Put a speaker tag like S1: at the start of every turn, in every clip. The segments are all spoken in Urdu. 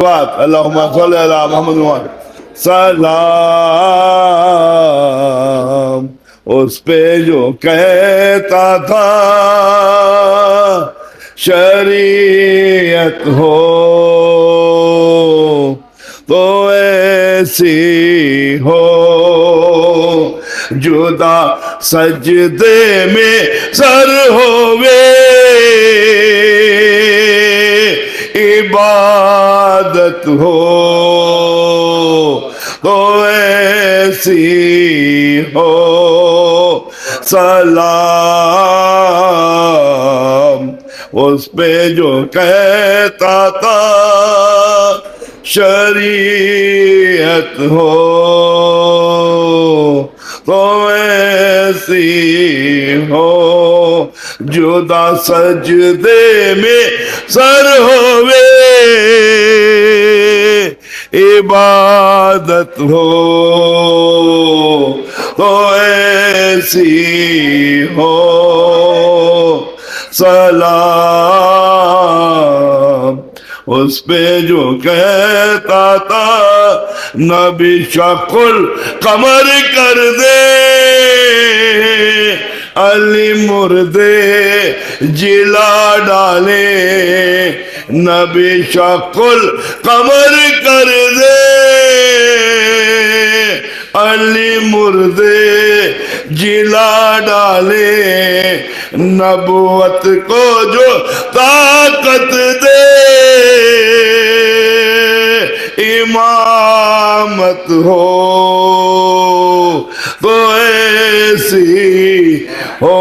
S1: اللہم صلی اللہ محمد سلام اس پہ جو کہتا تھا شریعت ہو تو ایسی ہو جدا سجدے میں سر ہووے عبادت ہو تو ایسی ہو سلام اس پہ جو کہتا تھا شریعت ہو تو ایسی ہو جدا سجدے میں سر ہووے عبادت ہو تو ایسی ہو سلام اس پہ جو کہتا تھا نبی شق القمر کر دے علی مردے جلا ڈالے نبی شق القمر کر دے علی مردے جلا ڈالے نبوت کو جو طاقت دے امامت ہو تو ایسی ہو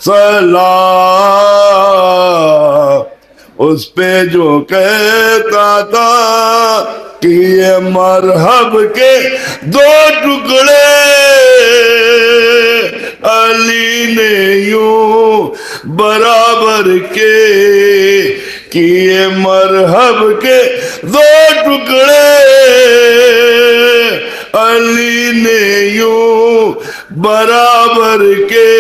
S1: سلام اس پہ جو کہتا تھا کہ یہ مرحب کے دو ٹکڑے علی نے یوں برابر کے کیے مرحب کے دو ٹکڑے علی نے یوں برابر کے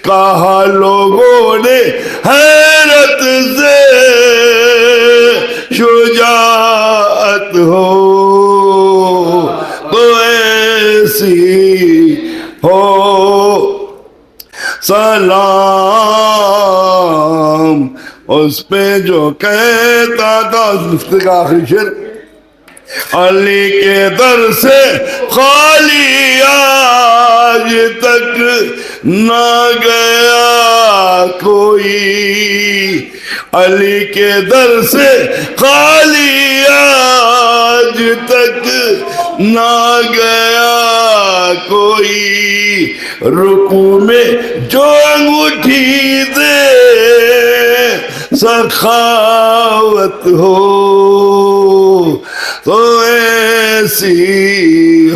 S1: کہا لوگوں نے حیرت سے شجاعت ہو تو ایسی ہو سلام اس پہ جو کہتا تھا مفتی کا آخری شعر علی کے در سے خالی آج تک نہ گیا کوئی علی کے در سے خالی آج تک نہ گیا کوئی رکوع میں جو انگوٹھی دے سخاوت ہو تو ایسی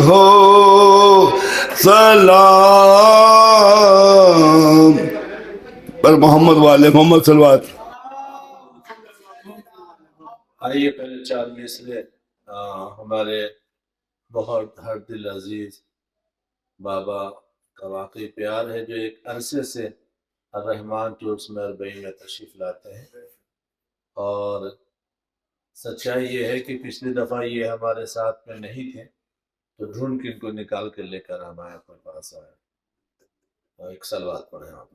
S1: ہو سلام پر محمد والے محمد صلی اللہ علیہ وسلم.
S2: آئیے پہلے چار مصرے ہمارے بہت ہر دل عزیز بابا کا واقعی پیار ہے جو ایک عرصے سے الرحمن ٹورس میں اربعین میں تشریف لاتے ہیں اور سچائی یہ ہے کہ پچھلی دفعہ یہ ہمارے ساتھ میں نہیں تھے تو ڈھونڈ کے ان کو نکال کے لے کر ہم آئے اپنے پاس آئے اور ایک سلوات پڑھیں آپ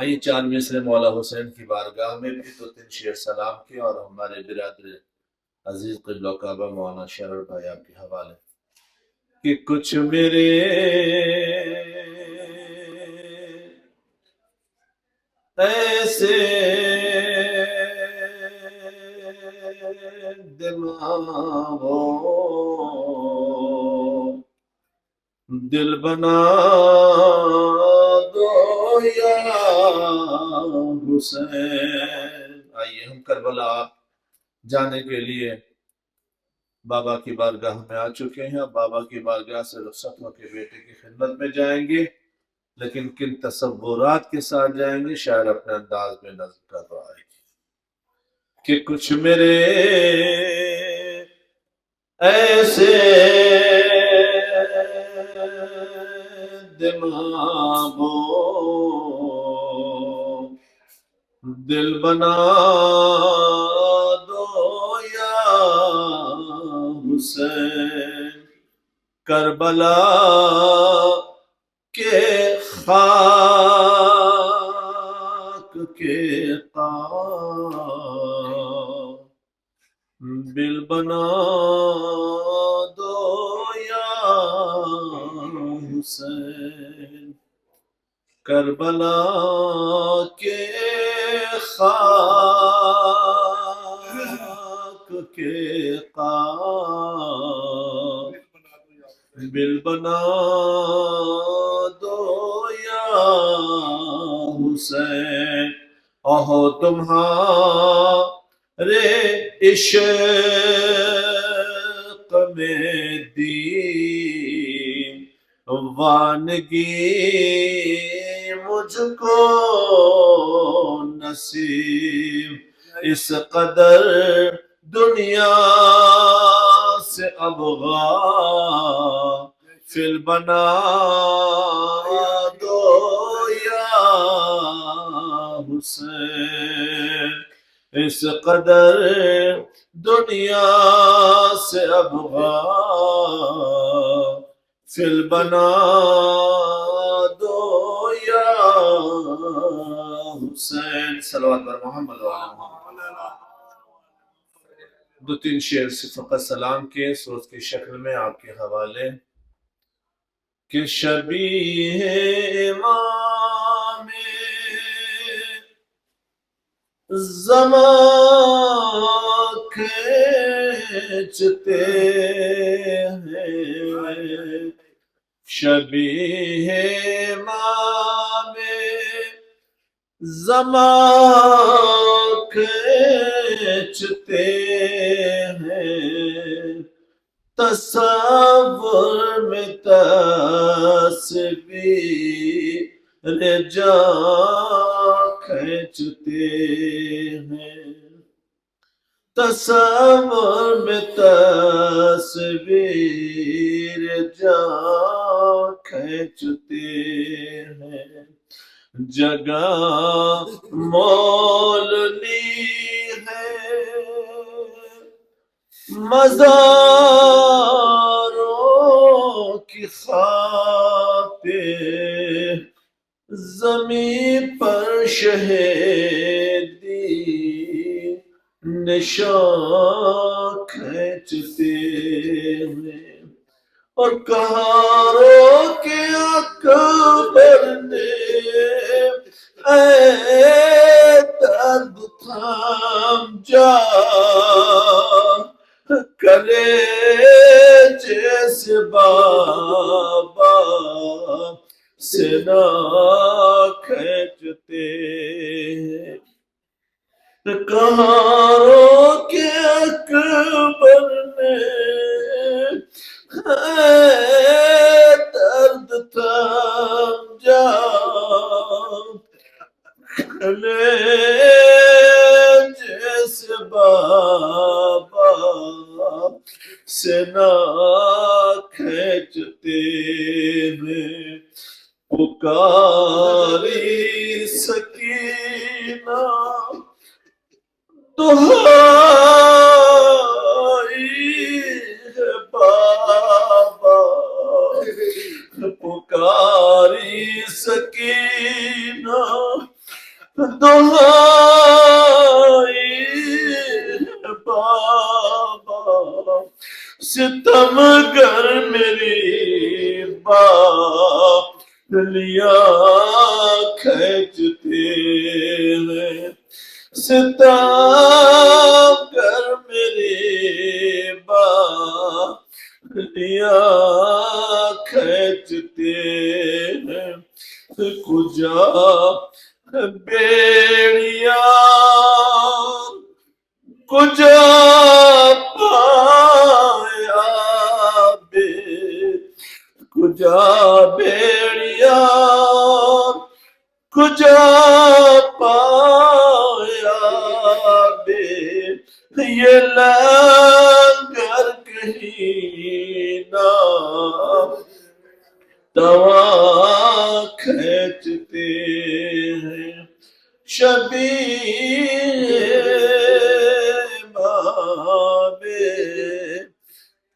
S2: آئیے چار مصرے مولا حسین کی بارگاہ میں بھی تو تین شعر سلام کے اور ہمارے برادر عزیز قبلہ کعبہ مولانا شرر بھائی آپ کے حوالے کہ کچھ میرے ایسے دماغوں دل بنا دو یا حسین. آئیے ہم کربلا جانے کے لیے بابا کی بارگاہ میں آ چکے ہیں. اب بابا کی بارگاہ سے رخصت ہو کے بیٹے کی خدمت میں جائیں گے لیکن کن تصورات کے ساتھ جائیں گے شاعر اپنے انداز میں نظم کر رہا ہے کہ کچھ میرے ایسے دماغوں دل بنا دو یا حسین کربلا کے خاک کے قابل بنا دو یا حسین کربلا کے خاک کے قابل بنا دو یا حسین اہو تمہارے عشق میں دین وانگی مجھ کو نصیب اس قدر دنیا سے غافل بنا دو یا حسین اس قدر دنیا سے غافل بنا دو یا حسین صلوات بر محمد و آل محمد۔ دو تین شعر سے فقط سلام کے سوچ کی شکل میں آپ کے حوالے کہ شبیہ امام زمان کھینچتے ہیں شبیہ امام زمان کھینچتے ہیں تصور میں تصویر جان کھینچتے ہیں تصور میں تصویر جان کھینچتے ہیں جگہ مولنی ہے مزاروں کی خاطر زمین پر شہیدی نشان کھینچتے ہیں اور کہاروں کے اکبر نے اے درد تھام جا کرے جیسے بابا سنا کھینچتے ہیں کہاروں کے اکبر نے درد تھام جا کرے جیسے بابا سنا کھینچتے ہیں پکاری سکینہ دہائی ہے بابا پکاری سکینہ دہائی ہے بابا ستم گر میری بالیاں کھینچتے ہیں ستم گر میری بالیاں کھینچتے ہیں کجا بیڑیا کجا پایا بے کجا بیڑیا کجا پایا بے یہ لنگر کہیں نہ دوا کھینچتے ہیں شبیہ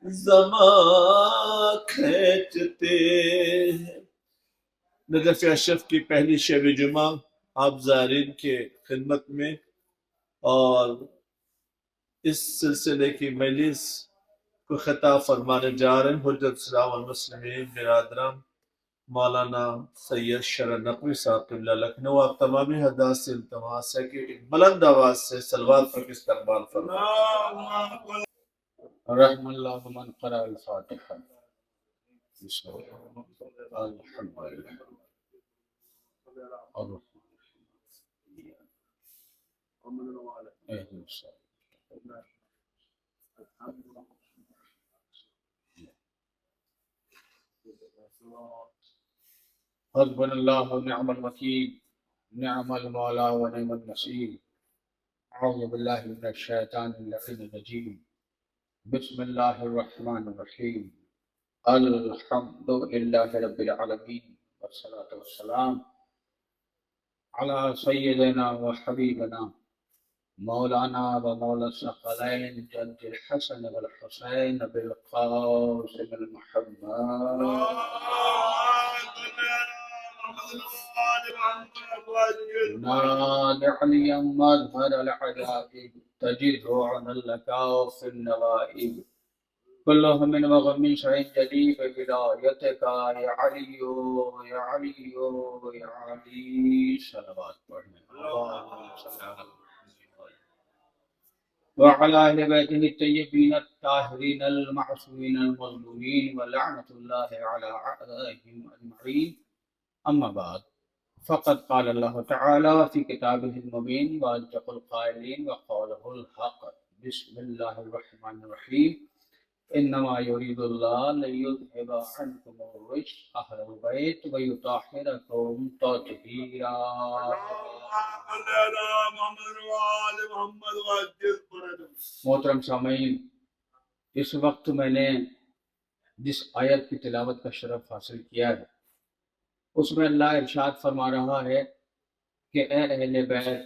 S2: زمان کھینچتے ہیں۔ نجف اشرف کی پہلی شب جمعہ آپ زائرین کے خدمت میں اور اس سلسلے کی مجلس کو خطاب فرمانے جا رہے ہیں حجت اسلام والمسلمین برادران مولانا سید شرح نقوی صاحب قبلہ لکھنؤ۔ آپ تمامی حضرات سے التماس ہے کہ ایک بلند آواز سے صلوات پر استقبال فرمائیں۔
S3: رحم اللہ من قرأ الفاتحہ۔ بسم اللہ الحمد للہ حسبنا اللہ ونعم الوکیل نعم المولا ونعم النصیر۔ اعوذ باللہ من الشیطان اللعین الرجیم۔ بسم اللہ الرحمن الرحیم۔ الحمد للہ رب العالمین والصلاة والسلام علی سیدنا و حبیبنا مولانا و مولا الثقلین جد الحسن والحسین بالقاسم المحمد نادعلیا مظہر العجائب تجد عن اللکاف النوائب كلهم من وغم شعين جديد بدايتك يا علي يا علي يا علي صلوات پڑھنے وعلى اهل بيته الطيبين الطاهرين المعصومين المظلومين ولعنة الله على اعدائهم اجمعين. اما بعد فقد قال الله تعالى في كتابه المبين واصدق القائلين وقوله الحق. بسم الله الرحمن الرحيم. انما يريد الله ليذهب عنكم الرجس اهل البيت ويطهركم تطهيرا. محترم سامعین، اس وقت میں نے جس آیت کی تلاوت کا شرف حاصل کیا ہے اس میں اللہ ارشاد فرما رہا ہے کہ اے اہل بیت،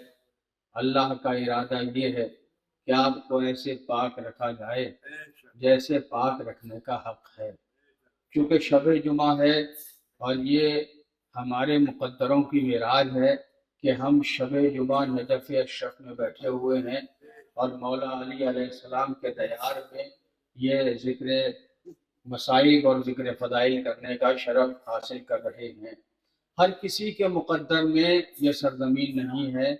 S3: اللہ کا ارادہ یہ ہے کہ آپ کو ایسے پاک رکھا جائے جیسے پاک رکھنے کا حق ہے۔ چونکہ شب جمعہ ہے اور یہ ہمارے مقدروں کی معراج ہے کہ ہم شب جمعہ نجف اشرف میں بیٹھے ہوئے ہیں اور مولا علی علیہ السلام کے دیار میں یہ ذکر مصائب اور ذکر فضائل کرنے کا شرف حاصل کر رہے ہیں۔ ہر کسی کے مقدر میں یہ سرزمین نہیں ہے۔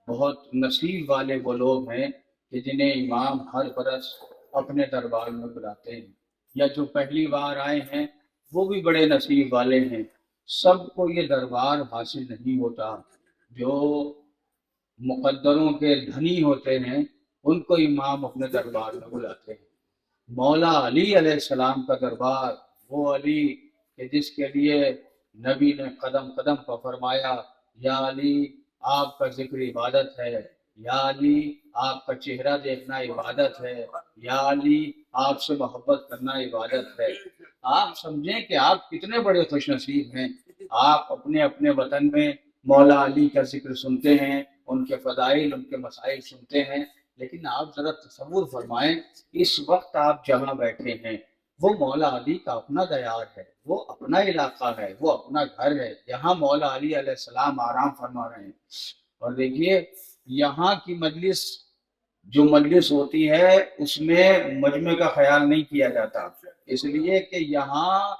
S3: بہت نصیب والے وہ لوگ ہیں کہ جنہیں امام ہر برس اپنے دربار میں بلاتے ہیں، یا جو پہلی بار آئے ہیں وہ بھی بڑے نصیب والے ہیں۔ سب کو یہ دربار حاصل نہیں ہوتا۔ جو مقدروں کے دھنی ہوتے ہیں ان کو امام اپنے دربار میں بلاتے ہیں۔ مولا علی علیہ السلام کا دربار، وہ علی کہ جس کے لیے نبی نے قدم قدم پر فرمایا یا علی آپ کا ذکر عبادت ہے، یا علی آپ کا چہرہ دیکھنا عبادت ہے، یا علی آپ سے محبت کرنا عبادت ہے۔ آپ سمجھیں کہ آپ کتنے بڑے خوش نصیب ہیں۔ آپ اپنے اپنے وطن میں مولا علی کا ذکر سنتے ہیں، ان کے فضائل، ان کے مسائل سنتے ہیں، لیکن آپ ذرا تصور فرمائیں اس وقت آپ جہاں بیٹھے ہیں وہ مولا علی کا اپنا دیار ہے، وہ اپنا علاقہ ہے، وہ اپنا گھر ہے، یہاں مولا علی علیہ السلام آرام فرما رہے ہیں۔ اور دیکھیے یہاں کی مجلس جو مجلس ہوتی ہے اس میں مجمع کا خیال نہیں کیا جاتا، اس لیے کہ یہاں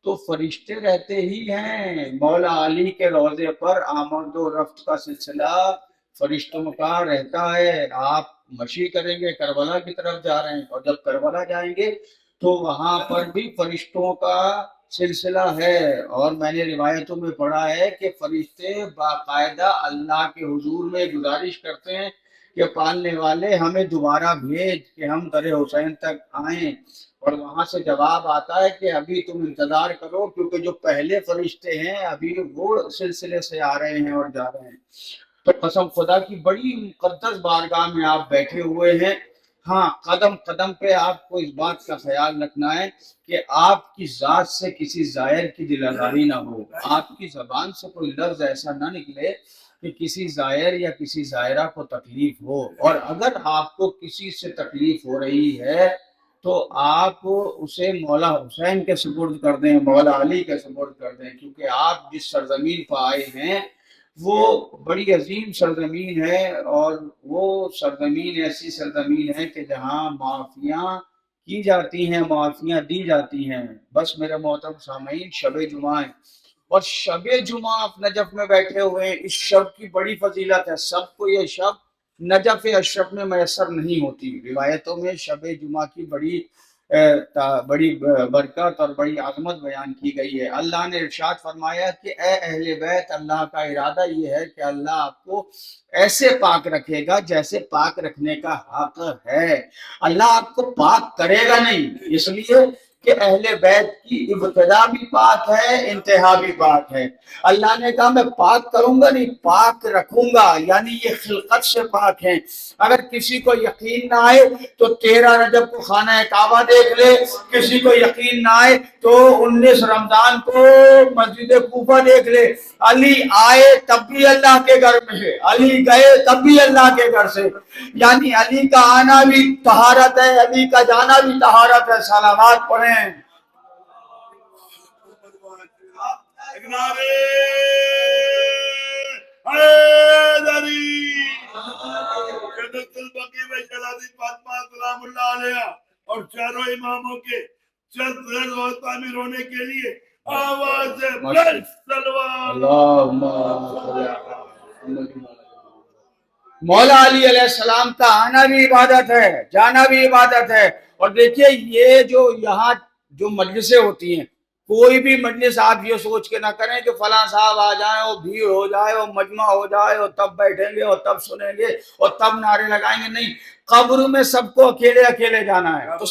S3: تو فرشتے رہتے ہی ہیں۔ مولا علی کے روضے پر آمد و رفت کا سلسلہ فرشتوں کا رہتا ہے۔ آپ مشی کریں گے کربلا کی طرف جا رہے ہیں، اور جب کربلا جائیں گے تو وہاں پر بھی فرشتوں کا سلسلہ ہے۔ اور میں نے روایتوں میں پڑھا ہے کہ فرشتے باقاعدہ اللہ کے حضور میں گزارش کرتے ہیں کہ پالنے والے ہمیں دوبارہ بھیج کہ ہم در حسین تک آئیں، اور وہاں سے جواب آتا ہے کہ ابھی تم انتظار کرو کیونکہ جو پہلے فرشتے ہیں ابھی وہ سلسلے سے آ رہے ہیں اور جا رہے ہیں۔ تو قسم خدا کی بڑی مقدس بارگاہ میں آپ بیٹھے ہوئے ہیں۔ ہاں، قدم قدم پہ آپ کو اس بات کا خیال رکھنا ہے کہ آپ کی ذات سے کسی زائر کی دل آزاری نہ ہو، آپ کی زبان سے کوئی لفظ ایسا نہ نکلے کہ کسی زائر یا کسی زائرہ کو تکلیف ہو، اور اگر آپ کو کسی سے تکلیف ہو رہی ہے تو آپ اسے مولا حسین کے سپرد کر دیں، مولا علی کے سپرد کر دیں، کیونکہ آپ جس سرزمین پر آئے ہیں وہ بڑی عظیم سرزمین ہے، اور وہ سرزمین ایسی سرزمین ہے کہ جہاں معافیاں کی جاتی ہیں، معافیاں دی جاتی ہیں۔ بس میرے محترم سامعین، شب جمعہ ہے، اور شب جمعہ آپ نجف میں بیٹھے ہوئے ہیں، اس شب کی بڑی فضیلت ہے، سب کو یہ شب نجف اشرف میں میسر نہیں ہوتی۔ روایتوں میں شب جمعہ کی بڑی برکت اور بڑی عظمت بیان کی گئی ہے۔ اللہ نے ارشاد فرمایا کہ اے اہل بیت، اللہ کا ارادہ یہ ہے کہ اللہ آپ کو ایسے پاک رکھے گا جیسے پاک رکھنے کا حق ہے۔ اللہ آپ کو پاک کرے گا نہیں، اس لیے کہ اہل بیت کی ابتدا بھی پاک ہے، انتہا بھی پاک ہے۔ اللہ نے کہا میں پاک کروں گا نہیں، پاک رکھوں گا، یعنی یہ خلقت سے پاک ہیں۔ اگر کسی کو یقین نہ آئے تو 13 رجب کو خانہ کعبہ دیکھ لے، کسی کو یقین نہ آئے تو 19 رمضان کو مسجد کوفہ دیکھ لے۔ علی آئے تب بھی اللہ کے گھر میں سے، علی گئے تب بھی اللہ کے گھر سے، یعنی علی کا آنا بھی طہارت ہے، علی کا جانا بھی طہارت ہے۔ صلوات پڑھیں۔
S1: اور چاروں اماموں کے چند تعمیر ہونے کے لیے آواز بلند صلوات۔
S3: مولا علی علیہ السلام کا آنا بھی عبادت ہے، جانا بھی عبادت ہے۔ اور دیکھیے یہ جو یہاں جو مجلسیں ہوتی ہیں، کوئی بھی مجلس آپ یہ سوچ کے نہ کریں کہ فلاں صاحب آ جائیں اور بھیڑ ہو جائے اور مجمع ہو جائے اور تب بیٹھیں گے اور تب سنیں گے اور تب نعرے لگائیں گے، نہیں۔ قبر میں سب کو اکیلے اکیلے جانا ہے، تو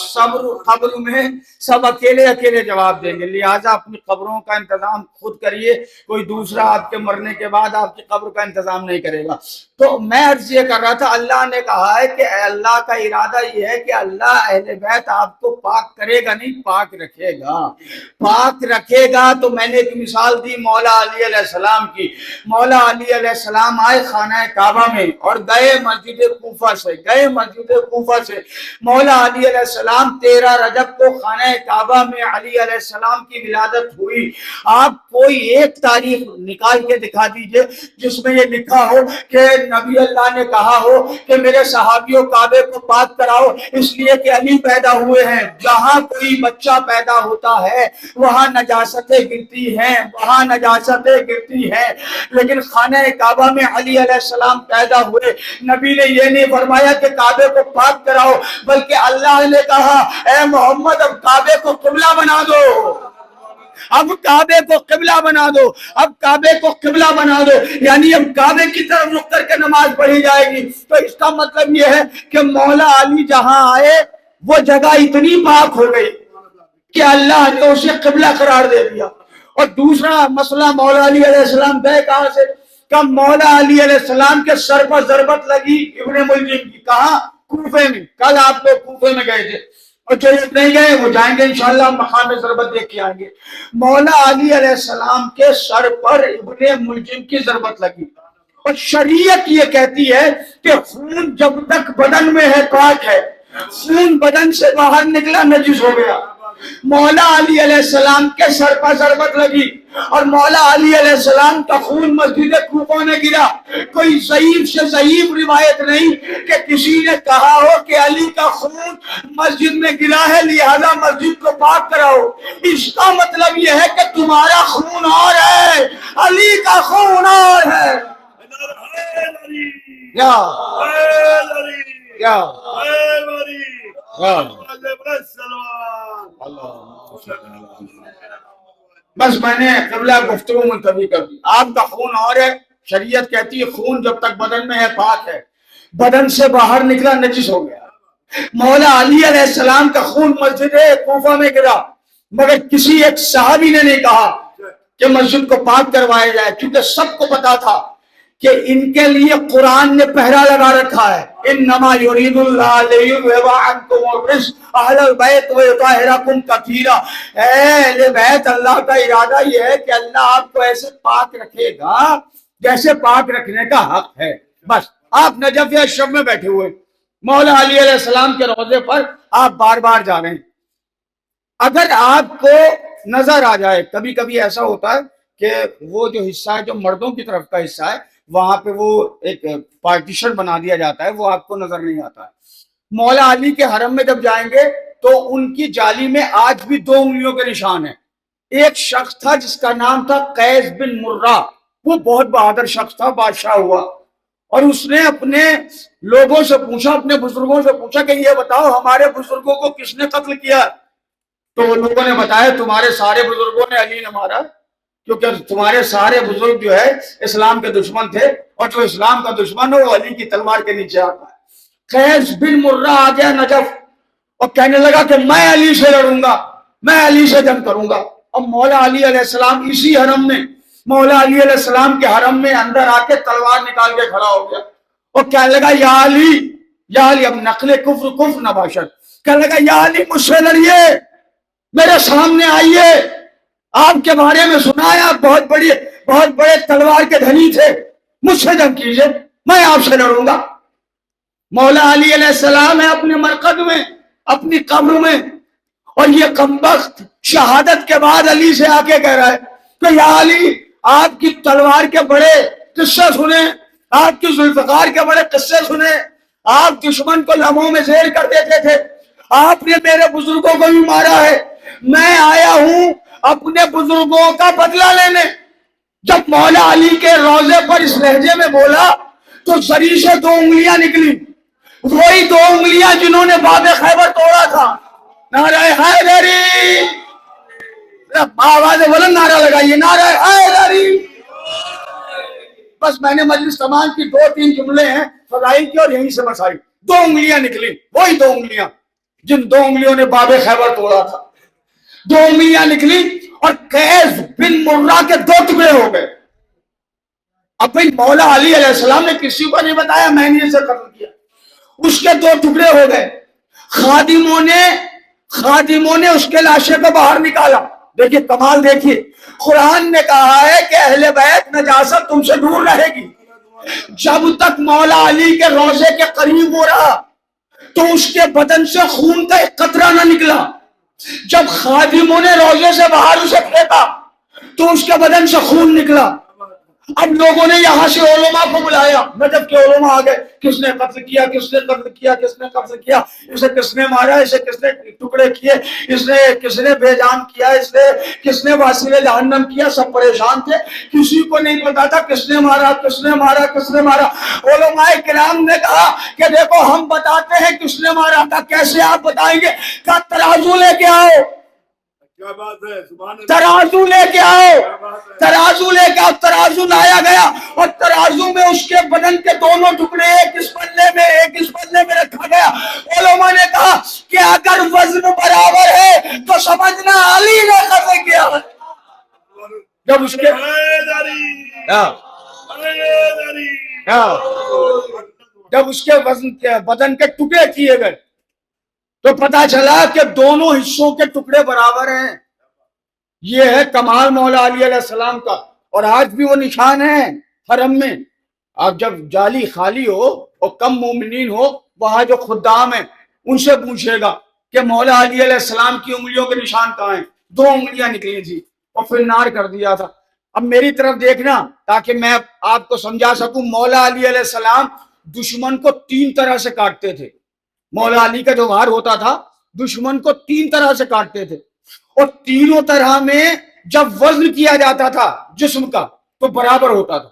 S3: قبر میں سب اکیلے اکیلے جواب دیں گے، لہٰذا اپنی قبروں کا انتظام خود کریے، کوئی دوسرا آپ کے مرنے کے بعد آپ کی قبر کا انتظام نہیں کرے گا۔ تو میں عرض یہ کر رہا تھا، اللہ نے کہا ہے کہ اللہ کا ارادہ یہ ہے کہ اللہ اہل بیت آپ کو پاک کرے گا نہیں، پاک رکھے گا۔ پاک رکھے گا تو میں نے ایک مثال دی مولا علی علیہ السلام کی۔ مولا علی علیہ السلام آئے خانہ کعبہ میں اور گئے مسجد کوفہ سے، مولا علی علیہ السلام 13 رجب کو خانہ کعبہ میں علی علیہ السلام کی ولادت ہوئی۔ آپ کوئی ایک تاریخ نکال کے دکھا دیجئے جس میں یہ لکھا ہو کہ نبی اللہ نے کہا ہو کہ میرے صحابیوں کعبے کو پاک کراؤ اس لیے کہ علی پیدا ہوئے ہیں۔ جہاں کوئی بچہ پیدا ہوتا ہے وہاں نجاستیں گرتی ہیں، لیکن خانہ کعبہ میں علی علیہ السلام پیدا ہوئے۔ نبی نے یہ نہیں فرمایا کہ کعبے کو پاک کراؤ، بلکہ اللہ نے کہا اے محمد اب کعبے کو قبلہ بنا دو، اب کعبے کو قبلہ بنا دو، یعنی اب کعبے کی طرف رخ کر کے نماز پڑھی جائے گی۔ تو اس کا مطلب یہ ہے کہ مولا علی جہاں آئے وہ جگہ اتنی پاک ہو گئی کہ اللہ نے اسے قبلہ قرار دے دیا۔ اور دوسرا مسئلہ، مولا علی علیہ السلام گئے کہاں سے؟ کہ مولا علی علیہ السلام کے سر پر ضربت لگی ابن ملجم کی، کہاں؟ کوفے میں۔ کل آپ لوگ کوفے میں گئے تھے، اور جو نہیں گئے وہ جائیں گے انشاءاللہ، مقام ضربت دیکھ کے آئیں گے۔ مولا علی علیہ السلام کے سر پر ابن ملجم کی ضربت لگی، اور شریعت یہ کہتی ہے کہ خون جب تک بدن میں ہے پاک ہے، خون بدن سے باہر نکلا نجس ہو گیا۔ مولا علی علیہ السلام کے سر پر ضربت لگی اور مولا علی علیہ السلام کا خون مسجد کوفہ میں گرا۔ کوئی ضعیف سے ضعیف روایت نہیں کہ کسی نے کہا ہو کہ علی کا خون مسجد میں گرا ہے لہذا مسجد کو پاک کراؤ۔ اس کا مطلب یہ ہے کہ تمہارا خون اور ہے، علی کا خون اور ہے۔ بس میں نے قبلہ گفتگو ملتوی کر دی۔ آپ کا خون اور ہے، شریعت کہتی ہے خون جب تک بدن میں ہے پاک ہے، بدن سے باہر نکلا نجس ہو گیا۔ مولا علی علیہ السلام کا خون مسجد کوفہ میں گرا، مگر کسی ایک صحابی نے نہیں کہا کہ مسجد کو پاک کروایا جائے، کیونکہ سب کو پتا تھا کہ ان کے لیے قرآن نے پہرا لگا رکھا ہے، انما یرید اللہ لیذھب عنکم الرجس اہل البیت ویطہرکم تطہیرا۔ اے اہل بیت، اللہ کا ارادہ یہ ہے کہ اللہ آپ کو ایسے پاک رکھے گا جیسے پاک رکھنے کا حق ہے۔ بس آپ نجف اشرف میں بیٹھے ہوئے، مولا علی علیہ السلام کے روضے پر آپ بار بار جا رہے ہیں. اگر آپ کو نظر آ جائے، کبھی کبھی ایسا ہوتا ہے کہ وہ جو حصہ ہے جو مردوں کی طرف کا حصہ ہے وہاں پہ وہ ایک پارٹیشن بنا دیا جاتا ہے، وہ آپ کو نظر نہیں آتا ہے. مولا علی کے حرم میں جب جائیں گے تو ان کی جالی میں آج بھی 2 انگلیوں کے نشان ہیں. ایک شخص تھا جس کا نام تھا قیس بن مرہ، وہ بہت بہادر شخص تھا، بادشاہ ہوا، اور اس نے اپنے لوگوں سے پوچھا، اپنے بزرگوں سے پوچھا کہ یہ بتاؤ ہمارے بزرگوں کو کس نے قتل کیا؟ تو وہ لوگوں نے بتایا تمہارے سارے بزرگوں نے علی نے مارا، کیونکہ تمہارے سارے بزرگ جو ہے اسلام کے دشمن تھے، اور جو اسلام کا دشمن ہو وہ علی کی تلوار کے نیچے آتا ہے. قیس بن مرہ آ گیا نجف اور کہنے لگا کہ میں علی سے لڑوں گا، میں علی سے جنگ کروں گا. اب مولا علی علیہ السلام اسی حرم میں، مولا علی علیہ السلام کے حرم میں اندر آ کے تلوار نکال کے کھڑا ہو گیا اور کہنے لگا یا علی، یا علی. اب نقل کفر کفر نباشت، کہنے لگا یا علی مجھ سے لڑیے، میرے سامنے آئیے، آپ کے بارے میں سنا ہے آپ بہت بڑے تلوار کے دھنی تھے، مجھ سے جنگ کیجئے، میں آپ سے لڑوں گا. مولا علی علیہ السلام ہے اپنے مرقد میں، اپنی قبر میں، اور یہ کمبخت شہادت کے بعد علی سے آ کے کہہ رہا ہے کہ یا علی آپ کی تلوار کے بڑے قصے سنیں، آپ کی ذوالفقار کے بڑے قصے سنیں، آپ دشمن کو لمحوں میں زیر کر دیتے تھے، آپ نے میرے بزرگوں کو بھی مارا ہے، میں آیا ہوں اپنے بزرگوں کا بدلہ لینے. جب مولا علی کے روضے پر اس لہجے میں بولا تو زری سے 2 انگلیاں نکلی، وہی 2 انگلیاں جنہوں نے باب خیبر توڑا تھا. نعرہ حیدری، آواز بلند نعرہ لگائیے، نعرہ حیدری. بس میں نے مجلس تمام کی 2-3 جملے ہیں فضائل کی اور یہیں سے مسائل. 2 انگلیاں نکلی، وہی 2 انگلیاں جن 2 انگلیوں نے باب خیبر توڑا تھا. 2 انگلیاں نکلی اور قیس بن مرہ کے 2 ٹکڑے ہو گئے. اب بھائی مولا علی علیہ السلام نے کسی کو نہیں بتایا میں نے اسے قتل کیا، اس کے 2 ٹکڑے ہو گئے. خادموں نے اس کے لاشے کو باہر نکالا. دیکھیے کمال، دیکھیے قرآن نے کہا ہے کہ اہل بیت نجاست تم سے دور رہے گی. جب تک مولا علی کے روضے کے قریب ہو رہا تو اس کے بدن سے خون کا ایک قطرہ نہ نکلا. جب خادموں نے روضے سے باہر اسے پھینکا تو اس کے بدن سے خون نکلا. اب لوگوں نے یہاں سے علماء کو بلایا، نجف کے علماء آ گئے، کس نے قتل کیا، کس نے قتل کیا، کس نے قتل کیا، اسے کس نے مارا، اسے کس نے ٹکڑے کیے، کس نے بے جان کیا، کس نے واسل جہنم کیا. سب پریشان تھے، کسی کو نہیں پتا تھا کس نے مارا، کس نے مارا، کس نے مارا. علماء کرام نے کہا کہ دیکھو ہم بتاتے ہیں کس نے مارا. تھا کیسے آپ بتائیں گے؟ کہا ترازو لے کے آؤ،
S1: کیا بات ہے، سبحان اللہ.
S3: ترازو لے کے آؤ، ترازو لے کے آؤ. ترازو لایا گیا اور ترازو میں اس کے بدن کے 2 ٹکڑے ایک اس پلے میں ایک اس پلے میں رکھا گیا. علماء نے کہا کہ اگر وزن برابر ہے تو سمجھنا علی نے قتل کیا. جب اس کے جب اس کے وزن کے بدن کے ٹکڑے کیے گئے تو پتا چلا کہ دونوں حصوں کے ٹکڑے برابر ہیں. یہ ہے کمال مولا علی علیہ السلام کا. اور آج بھی وہ نشان ہے حرم میں. آپ جب جالی خالی ہو اور کم مومنین ہو، وہاں جو خدام ہیں ان سے پوچھے گا کہ مولا علی علیہ السلام کی انگلیوں کے نشان کہاں ہیں. 2 انگلیاں نکلی تھی اور پھر نار کر دیا تھا. اب میری طرف دیکھنا تاکہ میں آپ کو سمجھا سکوں. مولا علی علیہ السلام دشمن کو 3 طرح سے کاٹتے تھے. مولا علی کا جو وار ہوتا تھا دشمن کو 3 طرح سے کاٹتے تھے، اور تینوں طرح میں جب وزن کیا جاتا تھا جسم کا تو برابر ہوتا تھا.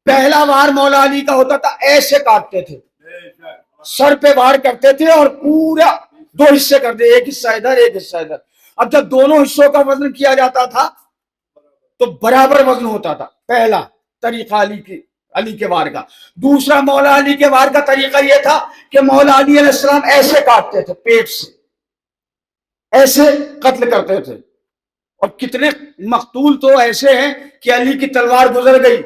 S3: پہلا وار مولا علی کا ہوتا تھا ایسے کاٹتے تھے، سر پہ وار کرتے تھے اور پورا 2 حصے کر دے، ایک حصہ ادھر ایک حصہ ادھر. اب جب دونوں حصوں کا وزن کیا جاتا تھا تو برابر وزن ہوتا تھا. پہلا طریقہ علی کے وار کا. دوسرا مولا علی کے وار کا طریقہ یہ تھا کہ مولا علی علیہ السلام ایسے کاٹتے تھے، پیٹ سے ایسے قتل کرتے تھے. اور کتنے مقتول تو ایسے ہیں کہ علی کی تلوار گزر گئی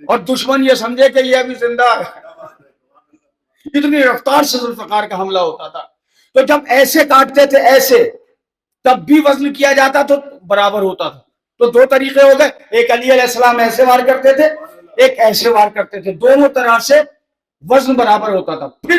S3: اور دشمن یہ سمجھے کہ یہ ابھی زندہ ہے. اتنی رفتار سے ذوالفقار کا حملہ ہوتا تھا. تو جب ایسے کاٹتے تھے ایسے، تب بھی وزن کیا جاتا تو برابر ہوتا تھا. تو 2 طریقے ہو گئے. ایک علی علیہ السلام ایسے وار کرتے تھے، ایک ایسے وار کرتے تھے. دونوں طرح سے وزن برابر ہوتا تھا. پھر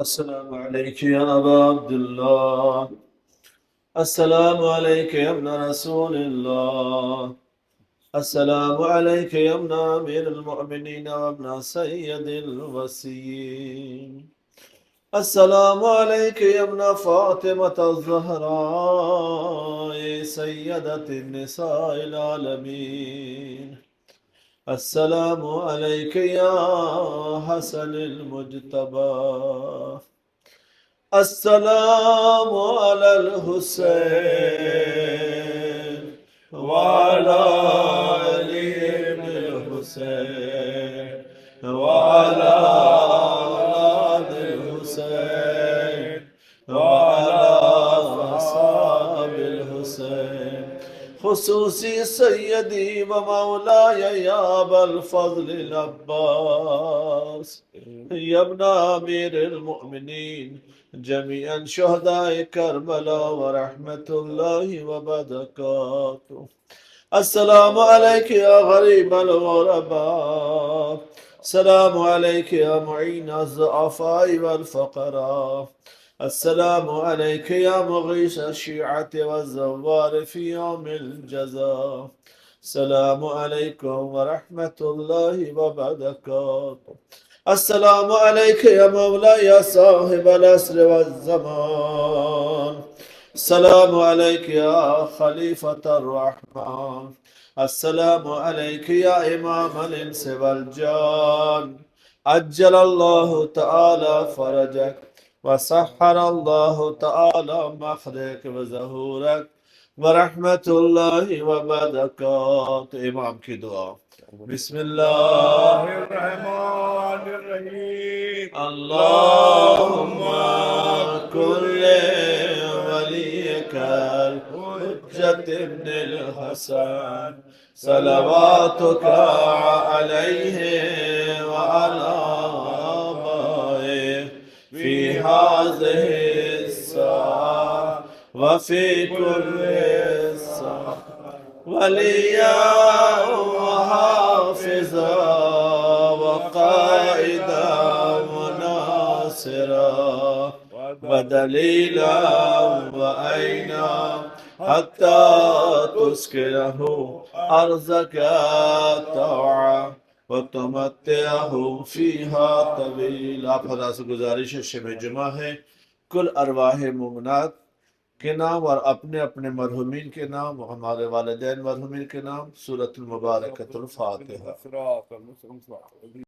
S2: السلام عليك يا أبا عبد الله، السلام عليك يا ابن رسول الله، السلام عليك يا ابن أمير المؤمنين وابن سيد الوصيين، السلام عليك يا ابن فاطمة الزهراء سيدة النساء العالمين، السلام عليك يا حسن المجتبى، السلام على الحسين وعلى علي بن الحسين وعلى أولاد الحسين وعلى أصحاب الحسين، خصوصي سيدي ومولاي يا أبا الفضل العباس، يا ابن أمير المؤمنين، جميعا شهداء كربلاء ورحمة الله وبركاته، السلام عليك يا غريب الغرباء، السلام عليك يا معين الضعفاء والفقراء، السلام عليك يا مغيث الشيعة والزوار في يوم الجزاء، السلام عليكم ورحمة الله وبركاته، السلام عليك يا مولاي صاحب العصر والزمان، السلام عليك يا خليفة الرحمن، السلام عليك يا إمام الإنس والجان، عجل الله تعالى فرجك وسحر الله تعالى مخرجك وظهورك ورحمة الله وبركاته. امام کی دعا. بسم الله
S1: الرحمن الرحيم.
S2: اللهم كل وليك الحجة ابن الحسن صلواتك عليه وعلى آبائه في هذه الساعة وفي كل ساعة وليا وحافظا وقائدا وناصرا ودليلا وأينا حتى تسكنه أرضك طوعا وتمتعه فيها طويلا. آپ حضرات سے گزارش ہے شب جمعہ ہے، کل ارواح مومنات کے نام اور اپنے اپنے مرحومین کے نام، ہمارے والدین مرحومین کے نام، سورۃ المبارکۃ الفاتحہ.